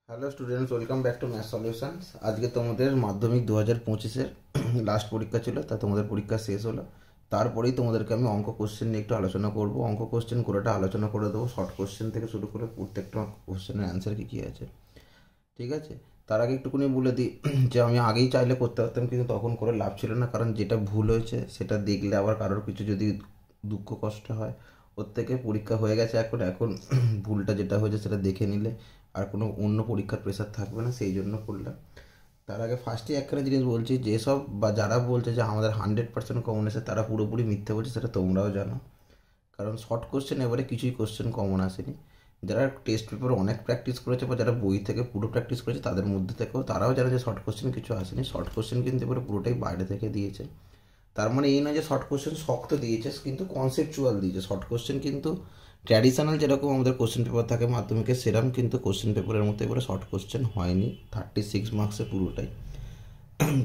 Hello students, welcome back to math solutions. আজকে তোমাদের মাধ্যমিক 2025-এর লাস্ট পরীক্ষা ছিল, তা তোমাদের পরীক্ষা শেষ হলো। তারপরেই তোমাদেরকে আমি অঙ্ক কোশ্চেন নিয়ে একটু আলোচনা করব। অঙ্ক কোশ্চেন পুরোটা আলোচনা করে দেবো, শর্ট কোশ্চেন থেকে শুরু করে প্রত্যেকটা কোশ্চেনের অ্যান্সার কী কী আছে, ঠিক আছে। তার আগে একটুকুনি বলে দিই যে আমি আগেই চাইলে করতে পারতাম, কিন্তু তখন করে লাভ ছিল না, কারণ যেটা ভুল হয়েছে সেটা দেখলে আবার কারোর কিছু যদি দুঃখ কষ্ট হয়, ওর থেকে পরীক্ষা হয়ে গেছে এখন এখন ভুলটা যেটা হয়েছে সেটা দেখে নিলে আর কোনো অন্য পরীক্ষার প্রেশার থাকবে না, সেই জন্য করলাম। তার আগে ফার্স্টে একখানা জিনিস বলছি, যেসব বা যারা বলছে যে আমাদের 100% কমন এসে, তারা পুরোপুরি মিথ্যে বলছে, সেটা তোমরাও জানো। কারণ শর্ট কোশ্চেন এবারে কিছুই কোশ্চেন কমন আসেনি। যারা টেস্ট পেপার অনেক প্র্যাকটিস করেছে বা যারা বই থেকে পুরো প্র্যাকটিস করেছে, তাদের মধ্যে থেকেও তারাও জানে যে শর্ট কোশ্চেন কিছু আসেনি। শর্ট কোশ্চেন কিন্তু এবারে পুরোটাই বাইরে থেকে দিয়েছে। তার মানে এই নয় যে শর্ট কোশ্চেন শক্ত দিয়েছে, কিন্তু কনসেপচুয়াল দিয়েছে। শর্ট কোশ্চেন কিন্তু ট্র্যাডিশনাল যেরকম আমাদের কোশ্চেন পেপার থাকে মাধ্যমিকে, সেরকম কিন্তু কোশ্চেন পেপারের মতো এবারে শর্ট কোশ্চেন হয়নি। 36 মার্কসে পুরোটাই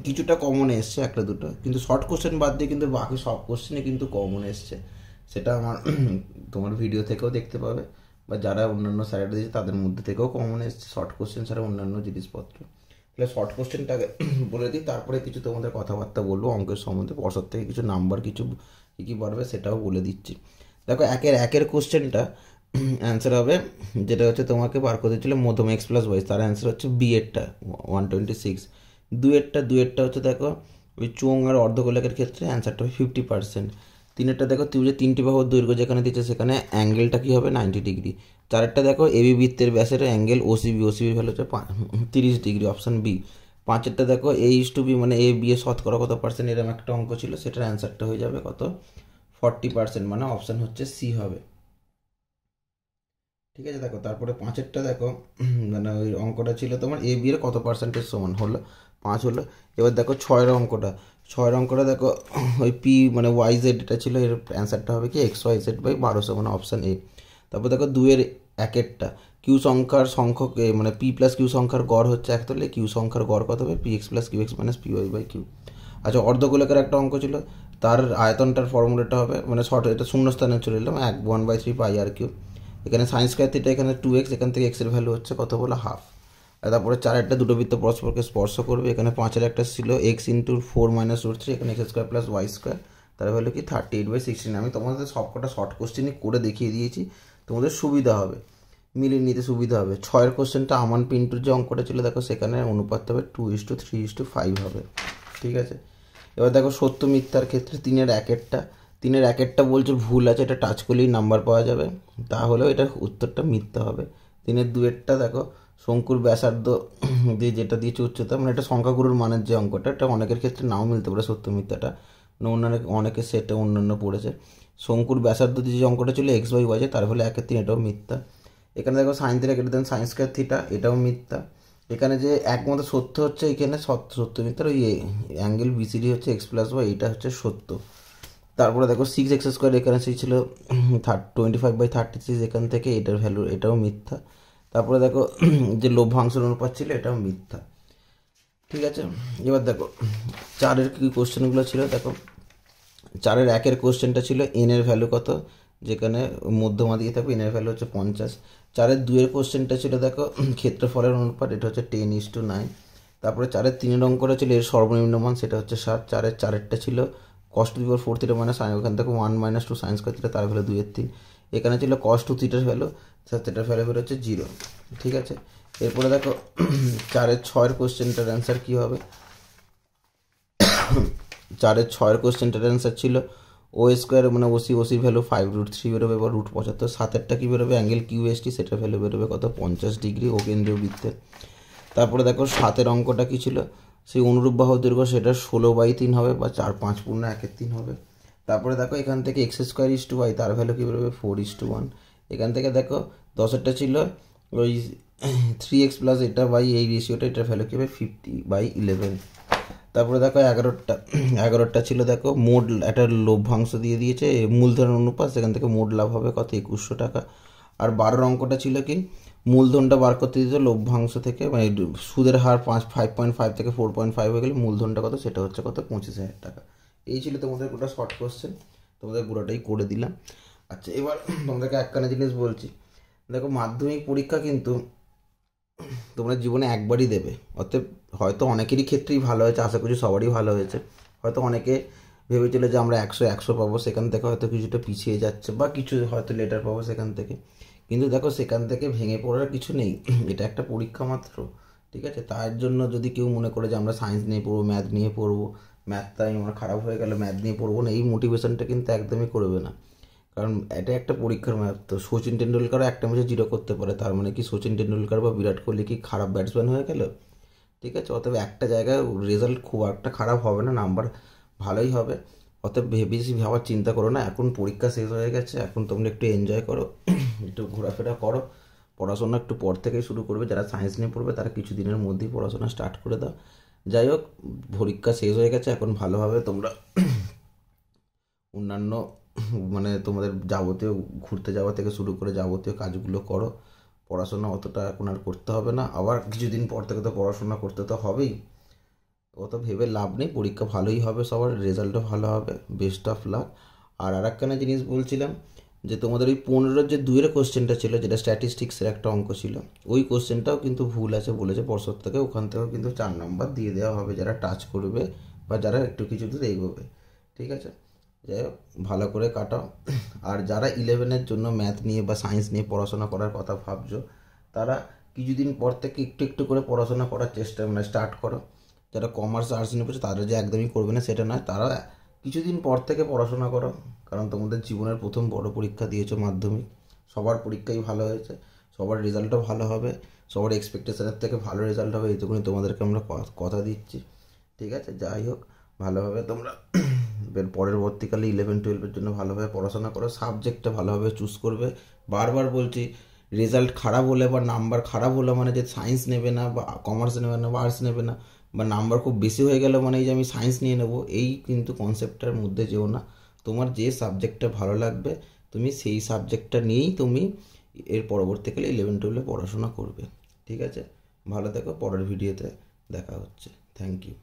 কিছুটা কমন এসছে, একটা দুটো, কিন্তু শর্ট কোশ্চেন বাদ দিয়ে কিন্তু বাকি সব কোশ্চেনে কিন্তু কমন এসছে। সেটা আমার তোমার ভিডিও থেকেও দেখতে পাবে, বা যারা অন্যান্য স্যারেরা দিয়েছে তাদের মধ্যে থেকেও কমন এসছে শর্ট কোশ্চেন ছাড়া অন্যান্য জিনিসপত্র। তাহলে শর্ট কোশ্চেনটাকে বলে দিই, তারপরে কিছু তোমাদের কথাবার্তা বলবো অঙ্কের সম্বন্ধে। পরশর থেকে কিছু নাম্বার কিছু কী কী বাড়বে সেটাও বলে দিচ্ছি। দেখো, একের কোশ্চেনটা অ্যান্সার হবে, যেটা হচ্ছে তোমাকে বার করতে ছিল মধ্যম এক্স প্লাস ওয়াই, তার অ্যান্সার হচ্ছে বি এরটা 126। দুয়েরটা হচ্ছে দেখো ওই চোঙ আর অর্ধগোলকের ক্ষেত্রে অ্যান্সারটা হবে 50%। তিনেরটা দেখো ত্রিভুজের 3টি বাহুর দৈর্ঘ্য যেখানে দিচ্ছে সেখানে অ্যাঙ্গেলটা কী হবে 90°। চারেরটা দেখো এবি বৃত্তের ব্যাসের অ্যাঙ্গেল ওসিবি ভ্যালু হচ্ছে 30°, অপশান বি। পাঁচেরটা দেখো A:B, মানে এ বি এর শতকরা কত পার্সেন্ট, এরকম একটা অঙ্ক ছিল, সেটার অ্যান্সারটা হয়ে যাবে কত 40%, মানে অপশান হচ্ছে সি হবে, ঠিক আছে। দেখো তারপরে পাঁচেরটা দেখো মানে ওই অঙ্কটা ছিল তোমার এ বি এর কত পার্সেন্টেজ সমান হলো 5 হলো। এবার দেখো ছয়ের অঙ্কটা দেখো ওই পি মানে ওয়াই জেড এটা ছিল, এর অ্যান্সারটা হবে কি XYZ/1200, মানে অপশান এ। তারপর দেখো দুয়ের একেরটা কিউ সংখ্যার সংখ্যক মানে পি প্লাস কিউ সংখ্যার গড় হচ্ছে এক, তাহলে কিউ সংখ্যার গড় কত হবে PX + QX - PY/Q। আচ্ছা, অর্ধগোলকের একটা অঙ্ক ছিল, তার আয়তনটার ফর্মুলাটা হবে, মানে শর্ট এটা শূন্যস্থানে চলে এলাম, 1/3 πr3। এখানে সাইন স্কোয়ার থিটা, এখানে 2x, এখান থেকে এক্সের ভ্যালু হচ্ছে কত বলো ½ আর তারপরে চারেরটা দুটো বৃত্ত পরস্পরকে স্পর্শ করবে। এখানে পাঁচের একটা ছিল x × 4 - √3, এখানে x² + y², তার ভ্যালু কি 38/16। আমি তোমাদের সবকটা শর্ট কোশ্চেনই করে দেখিয়ে দিয়েছি, তোমাদের সুবিধা হবে, মিলিয়ে নিতে সুবিধা হবে। ছয়ের কোশ্চেনটা আমান পিন্টুর যে অঙ্কটা ছিল, দেখো সেখানে অনুপাত হবে 2:3:5 হবে, ঠিক আছে। এবার দেখো সত্য মিথ্যার ক্ষেত্রে তিনের একেরটা বলছে ভুল আছে, এটা টাচ করলেই নাম্বার পাওয়া যাবে, তাহলেও এটার উত্তরটা মিথ্যা হবে। তিনের দুয়েরটা দেখো শঙ্কুর ব্যাসার্ধ দিয়ে যেটা দিয়েছে উচ্চতা, মানে এটা সংখ্যাগুরুর মানের যে অঙ্কটা, এটা অনেকের ক্ষেত্রে নাও মিলতে পারে সত্য মিথ্যাটা, মানে অনেকে সেটা অন্যান্য পড়েছে। শঙ্কুর ব্যাসার্ধ দিয়ে যে অঙ্কটা ছিল x/y, তার ফলে 1/3, এটাও মিথ্যা। এখানে দেখো sine theta > sine square theta, এটাও মিথ্যা। এখানে যে একমাত্র সত্য হচ্ছে এখানে সত্য মিথ্যার ওই অ্যাঙ্গেল বিসিডি হচ্ছে x + y, এটা হচ্ছে সত্য। তারপরে দেখো 6x², এখানে সেই ছিল 25/36, এখান থেকে এটার ভ্যালু, এটাও মিথ্যা। তারপরে দেখো যে লভ্যাংশের অনুপাত ছিল, এটাও মিথ্যা, ঠিক আছে। এবার দেখো চারের কি কোশ্চেনগুলো ছিল, দেখো চারের একের কোশ্চেনটা ছিল এন এর ভ্যালু কত, যেখানে মধ্যমা দিয়ে থাকবে, এনের ভ্যালু হচ্ছে 50। চারের দুয়ের কোশ্চেনটা ছিল দেখো ক্ষেত্রফলের অনুপাত, এটা হচ্ছে 10:9। তারপরে চারের তিনের অঙ্কটা ছিল এর সর্বনিম্ন মান, সেটা হচ্ছে 7। চারেরটা ছিল cos to the power 4 theta মানে ওখান থেকে 1 - 2 sin স্কয়ার থিটা, তার ভ্যালু 2/3। এখানে ছিল cos 2 থিটার ভ্যালু, থিটার ভ্যালু হচ্ছে 0, ঠিক আছে। এরপরে দেখো ছয়ের কোশ্চেনটার অ্যান্সার কী হবে। ছয়ের কোশ্চেনটার অ্যান্সার ছিল O² মানে ওসির ভ্যালু 5√3 বেরোবে বা √75। সাতেরটা কী বেরোবে, অ্যাঙ্গেল QST, সেটার ভ্যালু বেরোবে কত 50°, ও কেন্দ্রীয় বৃত্তের। তারপরে দেখো সাতের অঙ্কটা কী ছিল, সেই অনুরূপ বাহু দৈর্ঘ্য সেটা 16/3 হবে বা 4/5 × 1/3 হবে। তারপরে দেখো এখান থেকে x² y, তার ভ্যালু কী বেরোবে 4:1। এখান থেকে দেখো দশেরটা ছিল ওই 3x + এটা বাই এই রেশিওটা, এটার ভ্যালু কী হবে 50/11। তারপরে দেখো এগারোটা ছিল দেখো মোট একটা লভ্যাংশ দিয়ে দিয়েছে মূলধনের অনুপাত, সেখান থেকে মোট লাভ হবে কত 2100 টাকা। আর 12 অঙ্কটা ছিল কি মূলধনটা বার করতে দিয়েছে লভ্যাংশ থেকে, মানে সুদের হার 5.5 থেকে 4.5 হয়ে গেলে মূলধনটা কত, সেটা হচ্ছে কত 25,000 টাকা। এই ছিল তোমাদের গোটা শর্ট কোশ্চেন, তোমাদের পুরোটাই করে দিলাম। আচ্ছা, এবার তোমাদেরকে একখানা জিনিস বলছি, দেখো মাধ্যমিক পরীক্ষা কিন্তু তোমরা জীবনে একবারই দেবে। অতএব হয়তো অনেকেরই ক্ষেত্রেই ভালো হয়েছে, আশা করি সবারই ভালো হয়েছে। হয়তো অনেকে ভেবেছিল যে আমরা 100 পাবো, সেখান থেকে হয়তো কিছুটা পিছিয়ে যাচ্ছে, বা কিছু হয়তো লেটার পাবো সেখান থেকে। কিন্তু দেখো, সেখান থেকে ভেঙে পড়ার কিছু নেই, এটা একটা পরীক্ষা মাত্র। ঠিক আছে, তার জন্য যদি কেউ মনে করে যে আমরা সায়েন্স নিয়ে পড়বো, ম্যাথ নিয়ে পড়বো, ম্যাথটা আমার খারাপ হয়ে গেল, ম্যাথ নিয়ে পড়বো না, এই মোটিভেশনটা কিন্তু একদমই করবে না। কারণ এটা একটা পরীক্ষার ম্যাপ। তো সচিন টেন্ডুলকারও একটা ম্যাচে 0 করতে পারে, তার মানে কি সচিন টেন্ডুলকার বা বিরাট কোহলি কি খারাপ ব্যাটসম্যান হয়ে গেল? ঠিক আছে, অতএব একটা জায়গায় রেজাল্ট খুব একটা খারাপ হবে না, নাম্বার ভালোই হবে। অতএব বেশি ভাবার চিন্তা করো না, এখন পরীক্ষা শেষ হয়ে গেছে, এখন তোমরা একটু এনজয় করো, একটু ঘোরাফেরা করো। পড়াশোনা একটু পর থেকেই শুরু করবে, যারা সায়েন্স নিয়ে পড়বে তারা কিছু দিনের মধ্যেই পড়াশোনা স্টার্ট করে দাও। যাই হোক, পরীক্ষা শেষ হয়ে গেছে, এখন ভালোভাবে তোমরা অন্যান্য মানে তোমাদের যাবতীয় ঘুরতে যাওয়া থেকে শুরু করে যাবতীয় কাজগুলো করো। পড়াশোনা অতটা এখন আর করতে হবে না, আবার কিছুদিন পর থেকে তো পড়াশোনা করতে তো হবেই। অত ভেবে লাভ নেই, পরীক্ষা ভালোই হবে, সবার রেজাল্টও ভালো হবে, বেস্ট অফ লাক। আর একখানা জিনিস বলছিলাম, যে তোমাদের ওই 15 যে 2-এর কোশ্চেনটা ছিল, যেটা স্ট্যাটিস্টিক্সের একটা অঙ্ক ছিল, ওই কোশ্চেনটাও কিন্তু ভুল আছে বলেছে পর্ষদ থেকে। ওখান থেকেও কিন্তু 4 নম্বর দিয়ে দেওয়া হবে যারা টাচ করবে বা যারা একটু কিছু দূর এগোবে। ঠিক আছে, যাই হোক, ভালো করে কাটাও। আর যারা 11-এর জন্য ম্যাথ নিয়ে বা সায়েন্স নিয়ে পড়াশোনা করার কথা ভাবছো, তারা কিছুদিন পর থেকে একটু একটু করে পড়াশোনা করার চেষ্টা স্টার্ট করো। যারা কমার্স আর্টস নিয়ে পড়ছে তারা যে একদমই করবে না সেটা নয়, তারা কিছুদিন পর থেকে পড়াশোনা করো। কারণ তোমাদের জীবনের প্রথম বড় পরীক্ষা দিয়েছো, মাধ্যমিক। সবার পরীক্ষাই ভালো হয়েছে, সবার রেজাল্টও ভালো হবে, সবার এক্সপেকটেশনের থেকে ভালো রেজাল্ট হবে, এইটুকুনি তোমাদেরকে আমরা কথা দিচ্ছি। ঠিক আছে, যাই হোক, ভালোভাবে তোমরা পরবর্তীকালে 11-12-এর জন্য ভালোভাবে পড়াশোনা করো, সাবজেক্টটা ভালোভাবে চুজ করবে। বারবার বলছি, রেজাল্ট খারাপ হলে বা নাম্বার খারাপ হলে মানে যে সায়েন্স নেবে না বা কমার্স নেবে না বা আর্টস নেবে না, বা নাম্বার খুব বেশি হয়ে গেলে মানে এই যে আমি সায়েন্স নিয়ে নেবো, এই কিন্তু কনসেপ্টটার মধ্যে যেও না। তোমার যে সাবজেক্টটা ভালো লাগবে তুমি সেই সাবজেক্টটা নিয়েই তুমি এর পরবর্তীকালে 11-12-এ পড়াশোনা করবে। ঠিক আছে, ভালো থেকো, পরের ভিডিওতে দেখা হচ্ছে। Thank you.